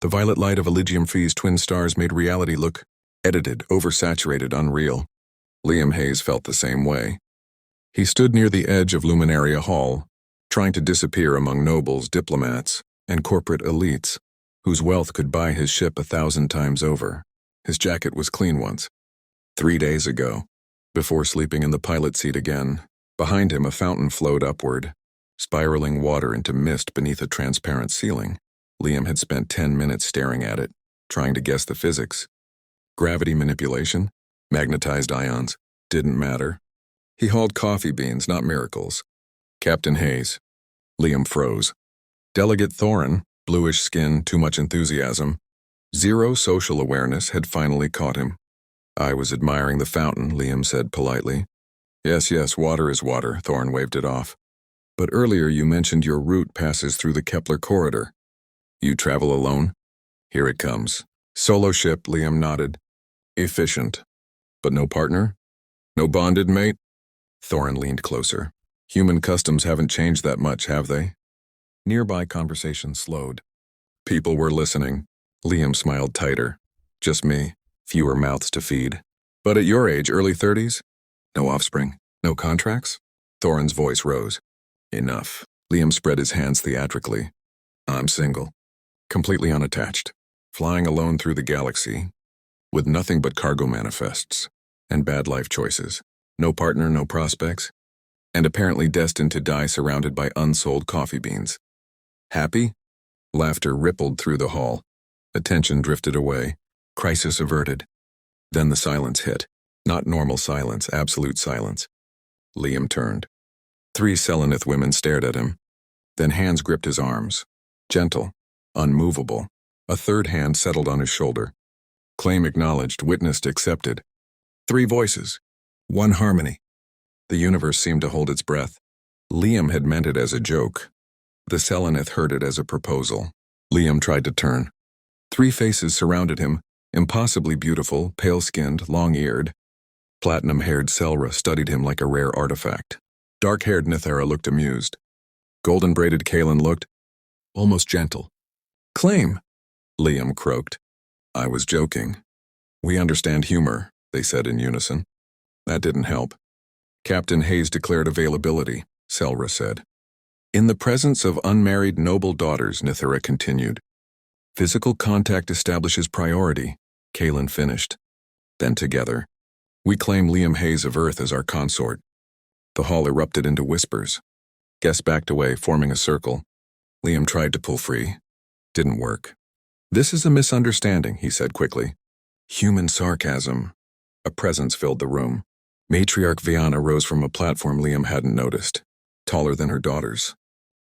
The violet light of Elysium Phi's twin stars made reality look edited, oversaturated, unreal. Liam Hayes felt the same way. He stood near the edge of Luminaria Hall, trying to disappear among nobles, diplomats, and corporate elites, whose wealth could buy his ship 1,000 times over. His jacket was clean once. 3 days ago, before sleeping in the pilot seat again, behind him a fountain flowed upward, spiraling water into mist beneath a transparent ceiling. Liam had spent 10 minutes staring at it, trying to guess the physics. Gravity manipulation, magnetized ions, didn't matter. He hauled coffee beans, not miracles. Captain Hayes. Liam froze. Delegate Thorin, bluish skin, too much enthusiasm, zero social awareness, had finally caught him. I was admiring the fountain, Liam said politely. Yes, water is water, Thorin waved it off. But earlier you mentioned your route passes through the Kepler corridor. You travel alone? Here it comes. Solo ship, Liam nodded. Efficient. But no partner? No bonded mate? Thorin leaned closer. Human customs haven't changed that much, have they? Nearby conversation slowed. People were listening. Liam smiled tighter. Just me. Fewer mouths to feed. But at your age, early 30s? No offspring? No contracts? Thorin's voice rose. Enough. Liam spread his hands theatrically. I'm single. Completely unattached. Flying alone through the galaxy. With nothing but cargo manifests. And bad life choices. No partner, no prospects. And apparently destined to die surrounded by unsold coffee beans. Happy? Laughter rippled through the hall. Attention drifted away. Crisis averted. Then the silence hit. Not normal silence, absolute silence. Liam turned. 3 Selenith women stared at him. Then hands gripped his arms. Gentle. Unmovable. A third hand settled on his shoulder. Claim acknowledged, witnessed, accepted. 3 voices. 1 harmony. The universe seemed to hold its breath. Liam had meant it as a joke. The Selenith heard it as a proposal. Liam tried to turn. 3 faces surrounded him, impossibly beautiful, pale-skinned, long-eared. Platinum-haired Selra studied him like a rare artifact. Dark-haired Nithera looked amused. Golden-braided Kaelin looked almost gentle. Claim, Liam croaked. I was joking. We understand humor, they said in unison. That didn't help. Captain Hayes declared availability, Selra said. In the presence of unmarried noble daughters, Nithera continued. Physical contact establishes priority, Kaelin finished. Then together, we claim Liam Hayes of Earth as our consort. The hall erupted into whispers. Guests backed away, forming a circle. Liam tried to pull free. Didn't work. This is a misunderstanding, he said quickly. Human sarcasm. A presence filled the room. Matriarch Viana rose from a platform Liam hadn't noticed, taller than her daughters,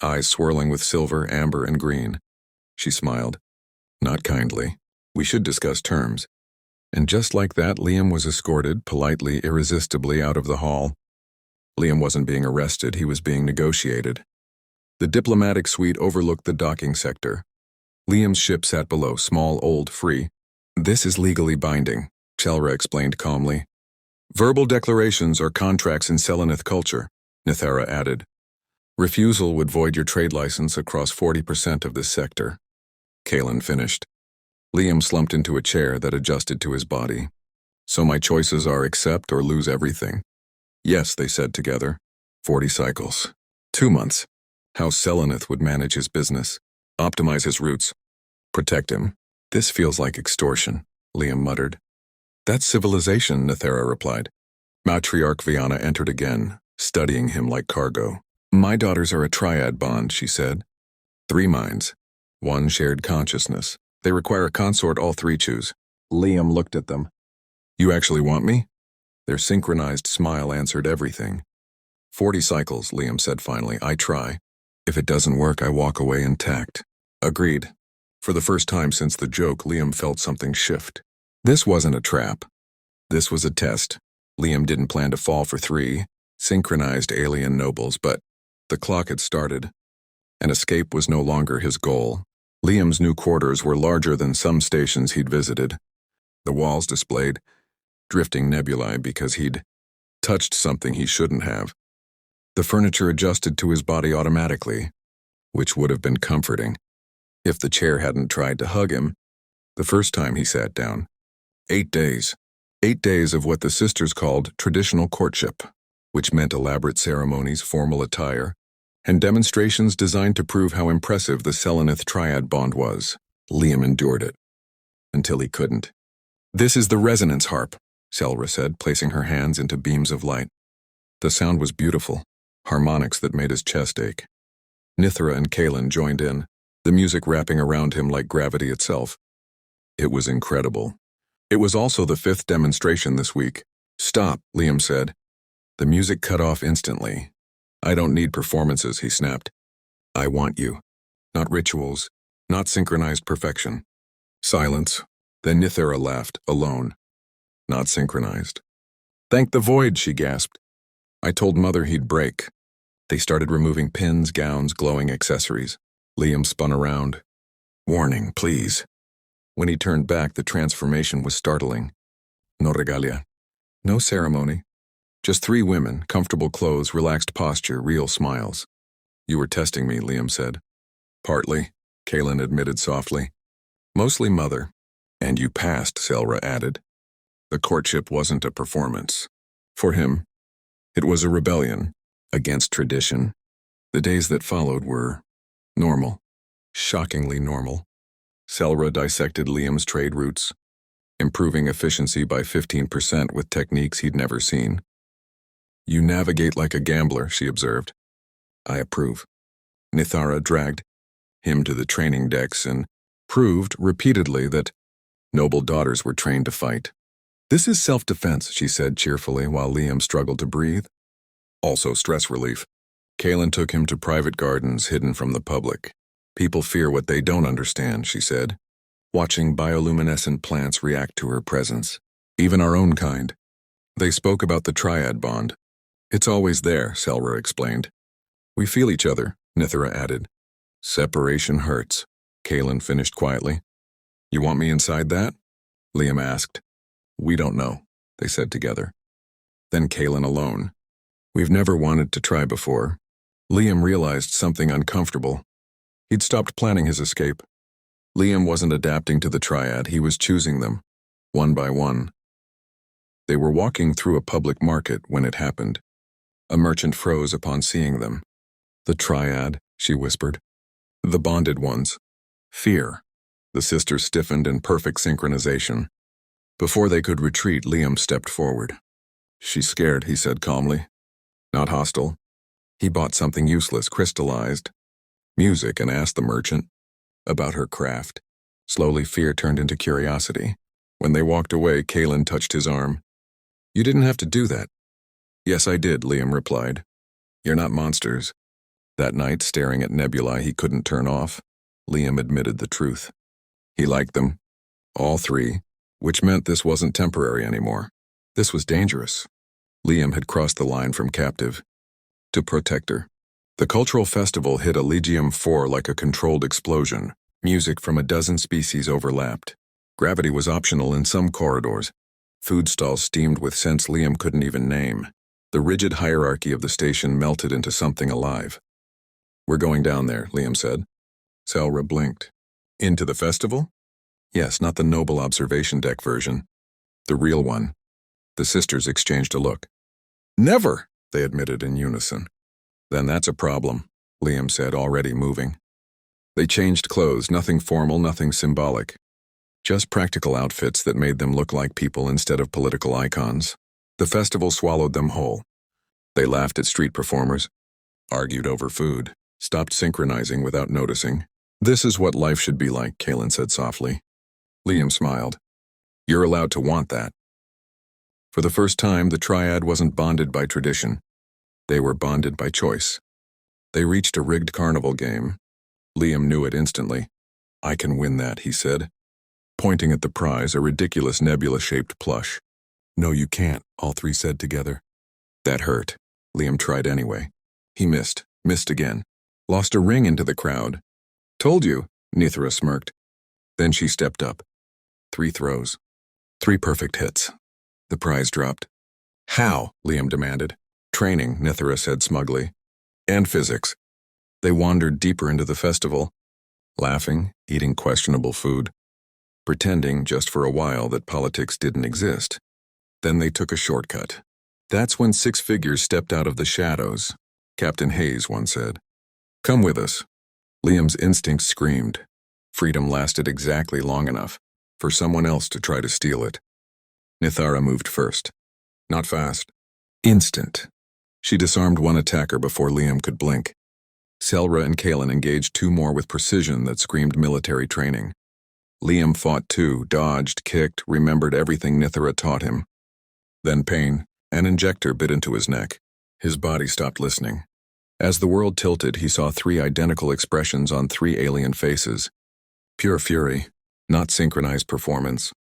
eyes swirling with silver, amber, and green. She smiled. Not kindly. We should discuss terms. And just like that, Liam was escorted, politely, irresistibly, out of the hall. Liam wasn't being arrested, he was being negotiated. The diplomatic suite overlooked the docking sector. Liam's ship sat below, small, old, free. This is legally binding, Chelra explained calmly. Verbal declarations are contracts in Selenith culture, Nithera added. Refusal would void your trade license across 40% of this sector. Kaelin finished. Liam slumped into a chair that adjusted to his body. So my choices are accept or lose everything. Yes, they said together. 40 cycles. 2 months. How Selenith would manage his business. Optimize his routes. Protect him. This feels like extortion, Liam muttered. That's civilization, Nithera replied. Matriarch Viana entered again, studying him like cargo. My daughters are a triad bond, she said. 3 minds. 1 shared consciousness. They require a consort all 3 choose. Liam looked at them. You actually want me? Their synchronized smile answered everything. 40 cycles, Liam said finally. I try. If it doesn't work, I walk away intact. Agreed. For the first time since the joke, Liam felt something shift. This wasn't a trap. This was a test. Liam didn't plan to fall for 3 synchronized alien nobles, but the clock had started. An escape was no longer his goal. Liam's new quarters were larger than some stations he'd visited. The walls displayed drifting nebulae because he'd touched something he shouldn't have. The furniture adjusted to his body automatically, which would have been comforting. If the chair hadn't tried to hug him, the first time he sat down. 8 days. 8 days of what the sisters called traditional courtship, which meant elaborate ceremonies, formal attire, and demonstrations designed to prove how impressive the Selenith triad bond was. Liam endured it. Until he couldn't. "This is the resonance harp," Selra said, placing her hands into beams of light. The sound was beautiful, harmonics that made his chest ache. Nithra and Kaelin joined in, the music wrapping around him like gravity itself. It was incredible. It was also the 5th demonstration this week. "Stop," Liam said. The music cut off instantly. "I don't need performances," he snapped. "I want you. Not rituals, not synchronized perfection." Silence. Then Nithra laughed, alone. "Not synchronized." "Thank the void," she gasped. "I told Mother he'd break." They started removing pins, gowns, glowing accessories. Liam spun around. "Warning, please." When he turned back, the transformation was startling. No regalia. No ceremony. Just 3 women, comfortable clothes, relaxed posture, real smiles. "You were testing me," Liam said. "Partly," Kaelin admitted softly. "Mostly Mother." "And you passed," Selra added. The courtship wasn't a performance. For him, it was a rebellion against tradition. The days that followed were normal. Shockingly normal. Selra dissected Liam's trade routes, improving efficiency by 15% with techniques he'd never seen. "You navigate like a gambler," she observed. "I approve." Nithara dragged him to the training decks and proved repeatedly that noble daughters were trained to fight. "This is self-defense," she said cheerfully while Liam struggled to breathe. Also stress relief. Kaelin took him to private gardens hidden from the public. "People fear what they don't understand," she said, watching bioluminescent plants react to her presence. "Even our own kind." They spoke about the triad bond. "It's always there," Selra explained. "We feel each other," Nithra added. "Separation hurts," Kaelin finished quietly. "You want me inside that?" Liam asked. "We don't know," they said together. Then Kaelin alone. "We've never wanted to try before." Liam realized something uncomfortable. He'd stopped planning his escape. Liam wasn't adapting to the triad, he was choosing them, one by one. They were walking through a public market when it happened. A merchant froze upon seeing them. "The triad," she whispered. "The bonded ones." Fear. The sisters stiffened in perfect synchronization. Before they could retreat, Liam stepped forward. "She's scared," he said calmly. "Not hostile." He bought something useless, crystallized music, and asked the merchant about her craft. Slowly, fear turned into curiosity. When they walked away, Kaelin touched his arm. "You didn't have to do that." "Yes, I did," Liam replied. "You're not monsters." That night, staring at nebulae he couldn't turn off, Liam admitted the truth. He liked them. All 3, which meant this wasn't temporary anymore. This was dangerous. Liam had crossed the line from captive to protector. The cultural festival hit Elysium 4 like a controlled explosion. Music from a dozen species overlapped. Gravity was optional in some corridors. Food stalls steamed with scents Liam couldn't even name. The rigid hierarchy of the station melted into something alive. "We're going down there," Liam said. Selra blinked. "Into the festival?" "Yes, not the noble observation deck version. The real one." The sisters exchanged a look. "Never," they admitted in unison. "Then that's a problem," Liam said, already moving. They changed clothes, nothing formal, nothing symbolic. Just practical outfits that made them look like people instead of political icons. The festival swallowed them whole. They laughed at street performers, argued over food, stopped synchronizing without noticing. "This is what life should be like," Kaelin said softly. Liam smiled. "You're allowed to want that." For the first time, the triad wasn't bonded by tradition. They were bonded by choice. They reached a rigged carnival game. Liam knew it instantly. "I can win that," he said, pointing at the prize, a ridiculous nebula-shaped plush. "No, you can't," all 3 said together. That hurt. Liam tried anyway. He missed again. Lost a ring into the crowd. "Told you," Nithra smirked. Then she stepped up. 3 throws. 3 perfect hits. The prize dropped. "How?" Liam demanded. "Training," Nithra said smugly. "And physics." They wandered deeper into the festival. laughing, eating questionable food, pretending just for a while that politics didn't exist. Then they took a shortcut. That's when 6 figures stepped out of the shadows, Captain Hayes once said. Come with us. Liam's instincts screamed. Freedom lasted exactly long enough for someone else to try to steal it. Nithara moved first. Not fast. Instant. She disarmed one attacker before Liam could blink. Selra and Kalen engaged 2 more with precision that screamed military training. Liam fought 2, dodged, kicked, remembered everything Nithara taught him. Then pain, an injector bit into his neck. His body stopped listening. As the world tilted, he saw 3 identical expressions on 3 alien faces. Pure fury, not synchronized performance.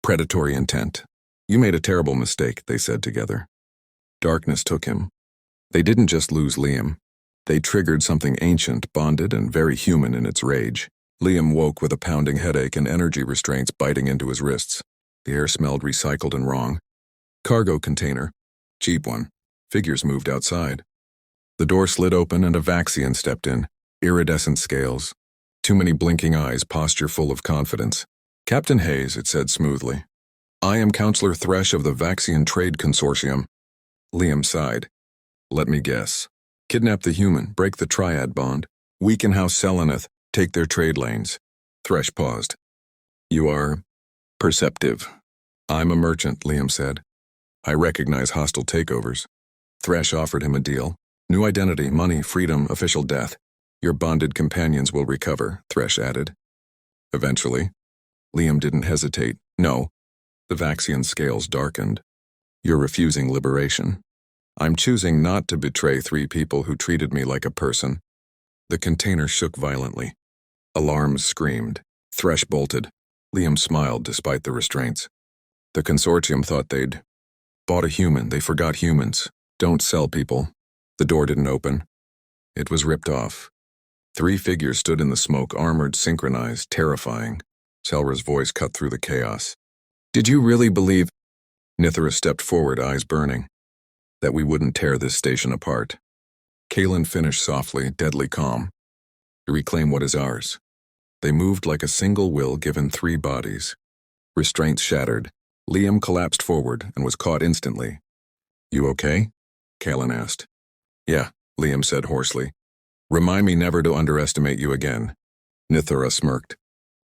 Predatory intent. You made a terrible mistake, they said together. Darkness took him. They didn't just lose Liam. They triggered something ancient, bonded, and very human in its rage. Liam woke with a pounding headache and energy restraints biting into his wrists. The air smelled recycled and wrong. Cargo container. Cheap one. Figures moved outside. The door slid open and a Vaxian stepped in. Iridescent scales. Too many blinking eyes, posture full of confidence. Captain Hayes, it said smoothly. I am Counselor Thresh of the Vaxian Trade Consortium. Liam sighed. Let me guess. Kidnap the human, break the triad bond, weaken House Selenith, take their trade lanes. Thresh paused. You are perceptive. I'm a merchant, Liam said. I recognize hostile takeovers. Thresh offered him a deal. New identity, money, freedom, official death. Your bonded companions will recover, Thresh added. Eventually. Liam didn't hesitate. No. The Vaxian scales darkened. You're refusing liberation. I'm choosing not to betray 3 people who treated me like a person. The container shook violently. Alarms screamed. Thresh bolted. Liam smiled despite the restraints. The consortium thought they'd bought a human. They forgot humans. Don't sell people. The door didn't open. It was ripped off. 3 figures stood in the smoke, armored, synchronized, terrifying. Selra's voice cut through the chaos. Did you really believe? Nithara stepped forward, eyes burning. That we wouldn't tear this station apart. Kalen finished softly, deadly calm. To reclaim what is ours. They moved like a single will given 3 bodies. Restraints shattered. Liam collapsed forward and was caught instantly. You okay? Kalen asked. Yeah, Liam said hoarsely. Remind me never to underestimate you again. Nithara smirked.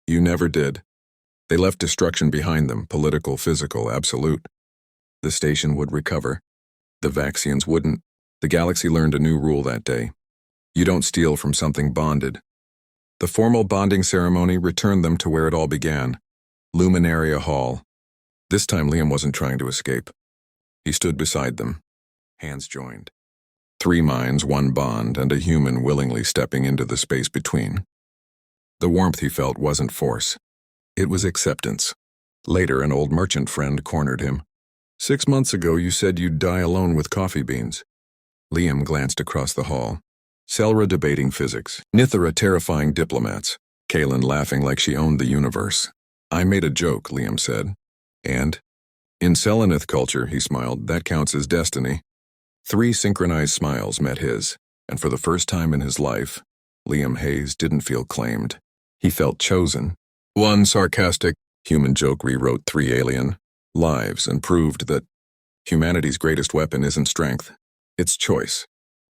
You never did. They left destruction behind them, political, physical, absolute. The station would recover. The Vaxians wouldn't. The galaxy learned a new rule that day. You don't steal from something bonded. The formal bonding ceremony returned them to where it all began. Luminaria Hall. This time Liam wasn't trying to escape. He stood beside them. Hands joined. 3 minds, 1 bond, and a human willingly stepping into the space between. The warmth he felt wasn't force. It was acceptance. Later, an old merchant friend cornered him. 6 months ago, you said you'd die alone with coffee beans. Liam glanced across the hall. Selra debating physics. Nithara terrifying diplomats. Kalen laughing like she owned the universe. I made a joke, Liam said. And? In Selenith culture, he smiled, that counts as destiny. 3 synchronized smiles met his, and for the first time in his life, Liam Hayes didn't feel claimed. He felt chosen. One sarcastic, human joke rewrote 3 alien lives and proved that humanity's greatest weapon isn't strength, it's choice.